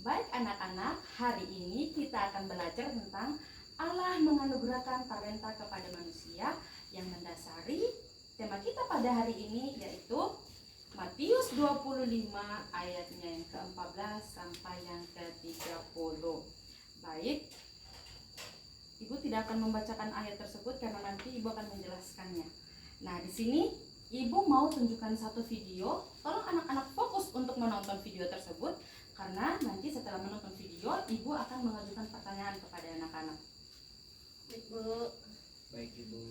Baik anak-anak, hari ini kita akan belajar tentang Allah menganugerahkan talenta kepada manusia yang mendasari tema kita pada hari ini, yaitu Matius 25 ayatnya yang ke-14 sampai yang ke-30. Baik, Ibu tidak akan membacakan ayat tersebut karena nanti Ibu akan menjelaskannya. Nah, di sini Ibu mau tunjukkan satu video. Tolong anak-anak fokus untuk menonton video tersebut, karena nanti setelah menonton video, Ibu akan mengajukan pertanyaan kepada anak-anak. Ibu. Baik, Ibu.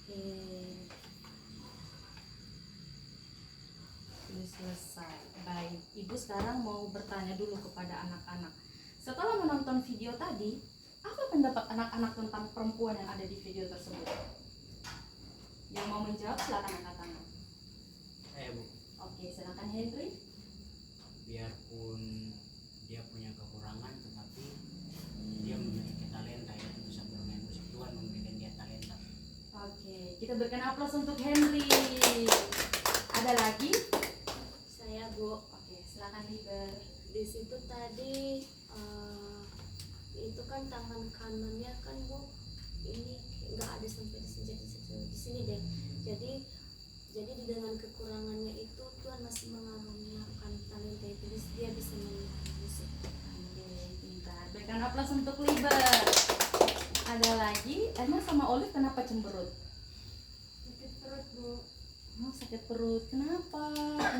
Oke, sudah selesai. Baik, Ibu sekarang mau bertanya dulu kepada anak-anak. Setelah menonton video tadi, apa pendapat anak-anak tentang perempuan yang ada di video tersebut? Yang mau menjawab silakan angkat tangan. Saya, Bu. Oke, silakan Henry. Biarpun dia punya kekurangan, tetapi dia memiliki talenta, yaitu bisa bermain musik. Tuhan memberikan dia talenta. Oke, kita berikan aplaus untuk Henry. Ada lagi? Saya, Bu. Oke, silakan Liber. Di situ tadi itu kan tangan kanannya kan, Bu, ini nggak ada sampai di sini deh. Jadi dengan kekurangannya itu Tuhan masih mengaruniakan talenta itu, dia bisa menyanyi musik. Oke, pintar. Berikan aplaus untuk Liber. Ada lagi? Emma sama Olive kenapa cemberut? Sakit perut, Bu. Oh, sakit perut. Kenapa?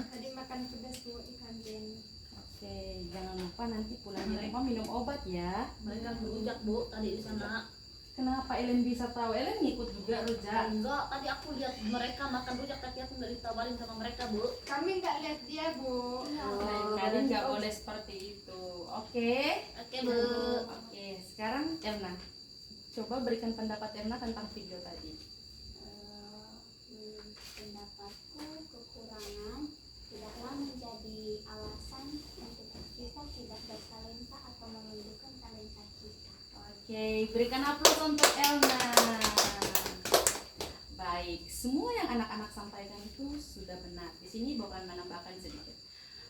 Tadi makan pedas, Bu, di kantin. Oke, jangan lupa nanti pulang di rumah minum obat ya. Mereka berujak, Bu, tadi di sana. Kenapa Ellen bisa tahu? Ellen ngikut juga rujak. Enggak, tadi aku lihat mereka makan rujak tapi aku nggak ditawarin sama mereka, Bu. Kami nggak lihat dia, Bu. Lain kali nggak boleh seperti itu. Oke. Oke, Bu. Oke, sekarang Erna. Coba berikan pendapat Erna tentang video tadi. Pendapatku, kekurangan tidaklah menjadi alasan untuk kita tidak bertalenta atau menunjukkan talenta kita. Oke, berikan aplaus untuk Elna. Baik, semua yang anak-anak sampaikan itu sudah benar. Di sini bukan menambahkan sedikit.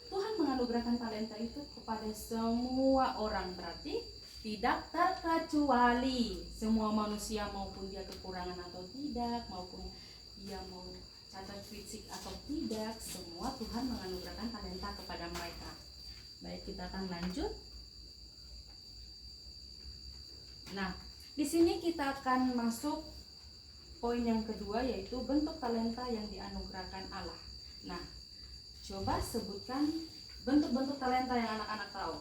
Tuhan menganugerahkan talenta itu kepada semua orang, berarti tidak terkecuali semua manusia, maupun dia kekurangan atau tidak, maupun dia mau cacat fisik atau tidak, semua Tuhan menganugerahkan talenta kepada mereka. Baik, kita akan lanjut. Nah, di sini kita akan masuk poin yang kedua, yaitu bentuk talenta yang dianugerahkan Allah. Nah, coba sebutkan bentuk-bentuk talenta yang anak-anak tahu.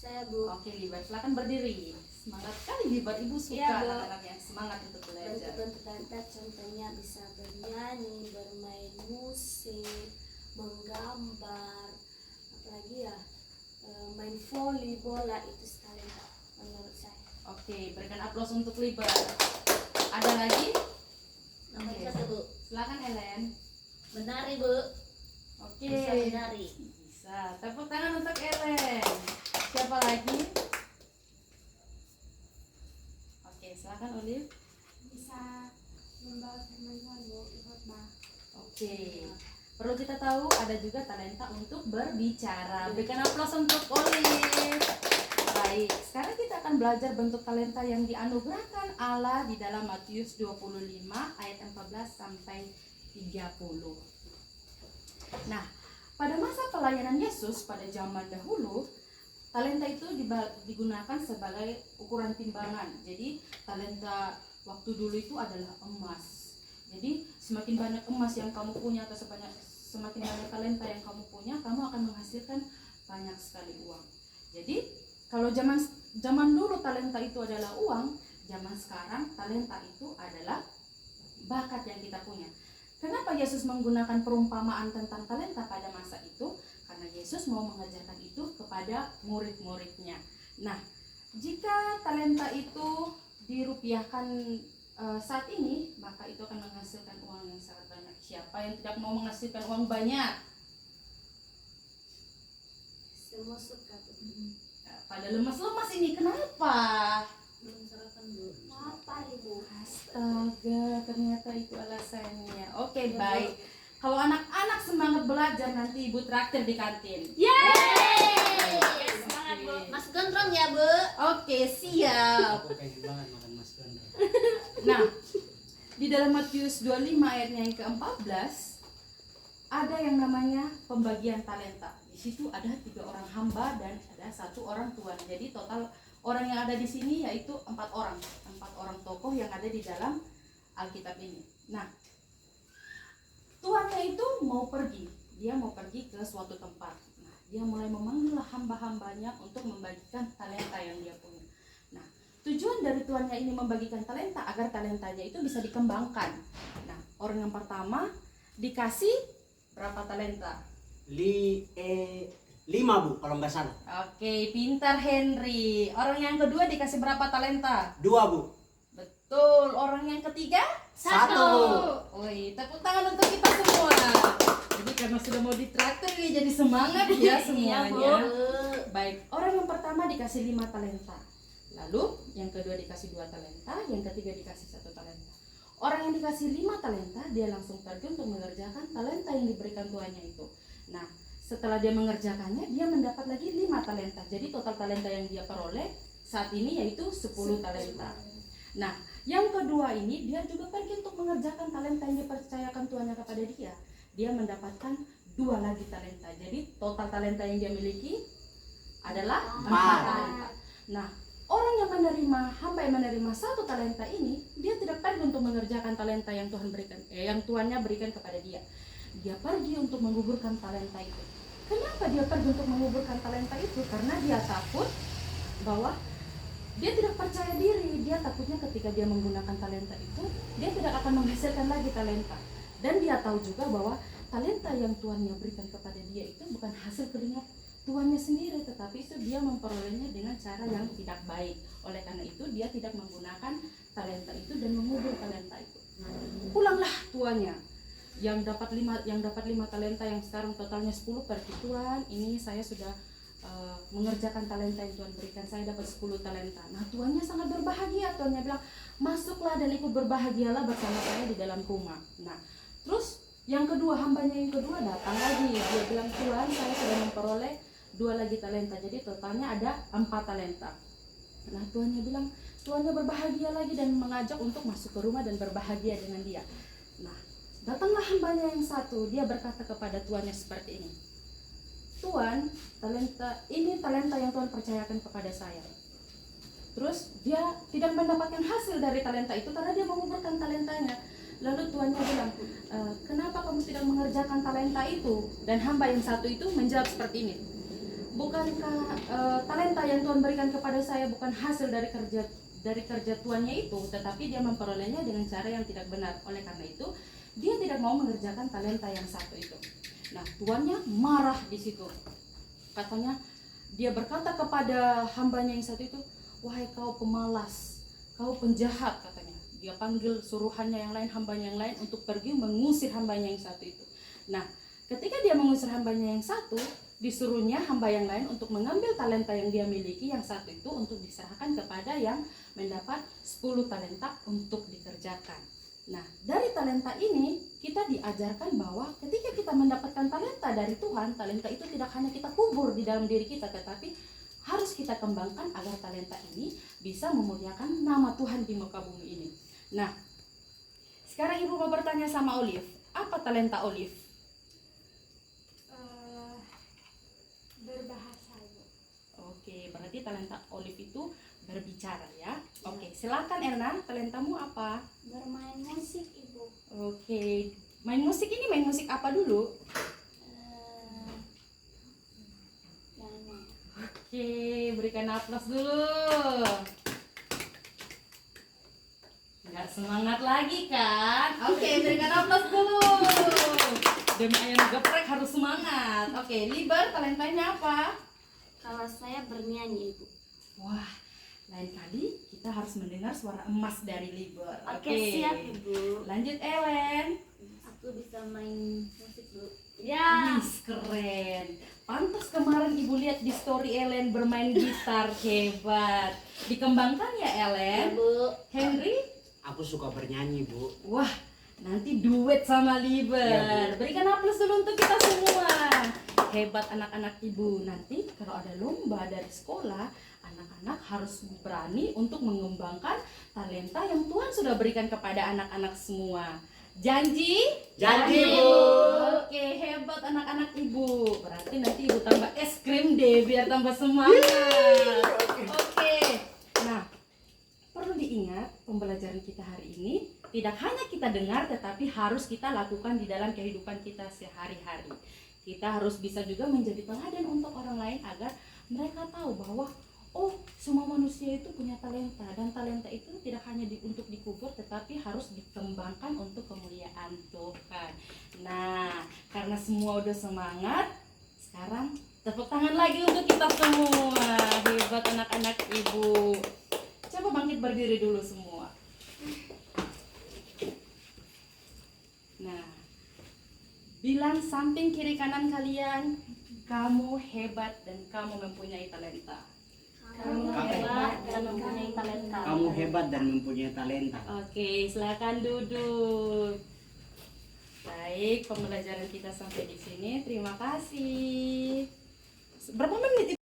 Saya, Bu. Oke, Libar, silakan berdiri. Semangat sekali Libar, Ibu suka Iya, Bu. anak-anak yang semangat untuk belajar. Bentuk-bentuk talenta contohnya bisa bernyanyi, bermain musik, menggambar, apalagi ya, main voli bola, itu talenta menurut saya. Oke, berikan aplaus untuk Libar. Ada lagi? Namanya Oke. satu, Bu. Silakan Ellen. Menari, Bu. Oke. Bisa menari. Bisa. Tepuk tangan untuk Ellen. Siapa lagi? Oke, silakan Olive. Bisa membawa firman Tuhan, Bu, khotbah. Oke. Perlu kita tahu ada juga talenta untuk berbicara. Berikan aplaus untuk Olive. Baik, sekarang kita akan belajar bentuk talenta yang dianugerahkan Allah di dalam Matius 25 ayat 14 sampai 30. Nah, pada masa pelayanan Yesus pada zaman dahulu, talenta itu digunakan sebagai ukuran timbangan. Jadi talenta waktu dulu itu adalah emas. Jadi semakin banyak emas yang kamu punya atau semakin banyak talenta yang kamu punya, kamu akan menghasilkan banyak sekali uang. Jadi kalau zaman dulu talenta itu adalah uang, zaman sekarang talenta itu adalah bakat yang kita punya. Kenapa Yesus menggunakan perumpamaan tentang talenta pada masa itu? Karena Yesus mau mengajarkan itu kepada murid-muridnya. Nah, jika talenta itu dirupiahkan saat ini, maka itu akan menghasilkan uang yang sangat banyak. Siapa yang tidak mau menghasilkan uang banyak? Semua suka tuh. Pada lemas-lemas ini, kenapa? Belum sarapan Bu. Apa Ibu? Astaga, ternyata itu alasannya. Oke, baik. Kalau anak-anak semangat belajar, nanti Ibu traktir di kantin. Yeay! Semangat Bu. Mas Gondrong ya Bu. Oke, siap. Aku pengen banget makan mas gondrong. Nah, di dalam Matius 25 ayatnya yang ke-14 ada yang namanya pembagian talenta. Di situ ada 3 orang hamba dan ada 1 orang tuan. Jadi total orang yang ada di sini yaitu 4 orang tokoh yang ada di dalam Alkitab ini. Nah, tuannya itu mau pergi, dia mau pergi ke suatu tempat. Nah, dia mulai memanggil hamba-hambanya untuk membagikan talenta yang dia punya. Nah, tujuan dari tuannya ini membagikan talenta agar talentanya itu bisa dikembangkan. Nah, orang yang pertama dikasih berapa talenta? 5 Bu kalau nggak salah. Oke, pintar Henry. Orang yang kedua dikasih berapa talenta? 2 Bu. Betul. Orang yang ketiga? 1 Bu. Woi, tepuk tangan untuk kita semua. Jadi karena sudah mau ditraktir nih, jadi semangat ya semuanya. Baik, orang yang pertama dikasih 5 talenta. Lalu yang kedua dikasih 2 talenta, yang ketiga dikasih 1 talenta. Orang yang dikasih 5 talenta, dia langsung pergi untuk mengerjakan talenta yang diberikan tuannya itu. Nah, setelah dia mengerjakannya, dia mendapat lagi 5 talenta. Jadi total talenta yang dia peroleh saat ini yaitu 10 talenta. Nah, yang kedua ini dia juga pergi untuk mengerjakan talenta yang dipercayakan tuannya kepada dia. Dia mendapatkan 2 lagi talenta. Jadi total talenta yang dia miliki adalah 4 talenta. Nah, orang yang menerima, hamba yang menerima 1 talenta ini, dia tidak pergi untuk mengerjakan talenta yang Tuhan berikan, yang tuannya berikan kepada dia. Dia pergi untuk menggugurkan talenta itu. Kenapa dia pergi untuk menguburkan talenta itu? Karena dia takut bahwa dia tidak percaya diri. Dia takutnya ketika dia menggunakan talenta itu, dia tidak akan menghasilkan lagi talenta. Dan dia tahu juga bahwa talenta yang tuannya berikan kepada dia itu bukan hasil keringat tuannya sendiri, tetapi itu dia memperolehnya dengan cara yang tidak baik. Oleh karena itu dia tidak menggunakan talenta itu dan mengubur talenta itu. Pulanglah tuannya yang dapat 5 talenta, yang sekarang totalnya 10. Pergi Tuan, ini saya sudah mengerjakan talenta yang Tuhan berikan, saya dapat 10 talenta. Nah, tuannya sangat berbahagia. Tuannya bilang, masuklah dan ikut berbahagialah bersama saya di dalam rumah. Nah, terus yang kedua, hambanya yang kedua datang lagi. Dia bilang, Tuhan, saya sudah memperoleh 2 lagi talenta, jadi totalnya ada 4 talenta. Nah, tuannya bilang, tuannya berbahagia lagi dan mengajak untuk masuk ke rumah dan berbahagia dengan dia. Nah, datanglah hambanya yang satu. Dia berkata kepada tuannya seperti ini, Tuan, talenta yang Tuhan percayakan kepada saya. Terus dia tidak mendapatkan hasil dari talenta itu karena dia menguburkan talentanya. Lalu tuannya bilang, kenapa kamu tidak mengerjakan talenta itu? Dan hamba yang satu itu menjawab seperti ini, bukankah talenta yang Tuhan berikan kepada saya bukan hasil dari kerja tuannya itu, tetapi dia memperolehnya dengan cara yang tidak benar. Oleh karena itu dia tidak mau mengerjakan talenta yang satu itu. Nah, tuannya marah di situ. Katanya, dia berkata kepada hambanya yang satu itu, wahai kau pemalas, kau penjahat, katanya. Dia panggil suruhannya yang lain, hambanya yang lain untuk pergi mengusir hambanya yang satu itu. Nah, ketika dia mengusir hambanya yang satu, disuruhnya hamba yang lain untuk mengambil talenta yang dia miliki yang satu itu untuk diserahkan kepada yang mendapat 10 talenta untuk dikerjakan. Nah, dari talenta ini kita diajarkan bahwa ketika kita mendapatkan talenta dari Tuhan, talenta itu tidak hanya kita kubur di dalam diri kita, tetapi harus kita kembangkan agar talenta ini bisa memuliakan nama Tuhan di muka bumi ini. Nah, sekarang Ibu mau bertanya sama Olive, apa talenta Olive? Berbahasa Ibu. Oke, nanti talenta Olive itu berbicara ya. Oke, silakan Erna, talentamu apa? Bermain musik, Ibu. Oke, main musik ini main musik apa dulu? Piano. Oke, berikan aplaus dulu. Nggak semangat lagi kan? Oke, berikan aplaus dulu. Demi ayam geprek harus semangat. Oke, Liber, talentanya apa? Kalau saya bernyanyi, Ibu. Wah, lain kali kita harus mendengar suara emas dari Liber. Oke, siap, Ibu. Lanjut Ellen. Aku bisa main musik, Bu. Ya. Wih, keren. Pantas kemarin ibu lihat di story Ellen bermain gitar, hebat. Dikembangkan ya Ya, Ellen? Bu. Henry? Aku suka bernyanyi, Bu. Wah, nanti duet sama Liber. Iya, Bu. Berikan aplaus dulu untuk kita semua. Hebat anak-anak ibu. Nanti kalau ada lomba dari sekolah, anak-anak harus berani untuk mengembangkan talenta yang Tuhan sudah berikan kepada anak-anak semua. Janji? Janji, Bu. Oke, hebat anak-anak ibu. Berarti nanti ibu tambah es krim deh biar tambah semangat. Oke. Nah, perlu diingat pembelajaran kita hari ini tidak hanya kita dengar tetapi harus kita lakukan di dalam kehidupan kita sehari-hari. Kita harus bisa juga menjadi teladan untuk orang lain agar mereka tahu bahwa oh, semua manusia itu punya talenta dan talenta itu tidak hanya untuk dikubur tetapi harus dikembangkan untuk kemuliaan Tuhan. Nah, karena semua udah semangat, sekarang tepuk tangan lagi untuk kita semua. Hebat anak-anak ibu. Coba bangkit berdiri dulu semua. Nah, bilang samping kiri kanan kalian, kamu hebat dan kamu mempunyai talenta. Kamu hebat dan mempunyai talenta. Kamu hebat dan mempunyai talenta. Oke, silakan duduk. Baik, pembelajaran kita sampai di sini. Terima kasih. Berapa menit?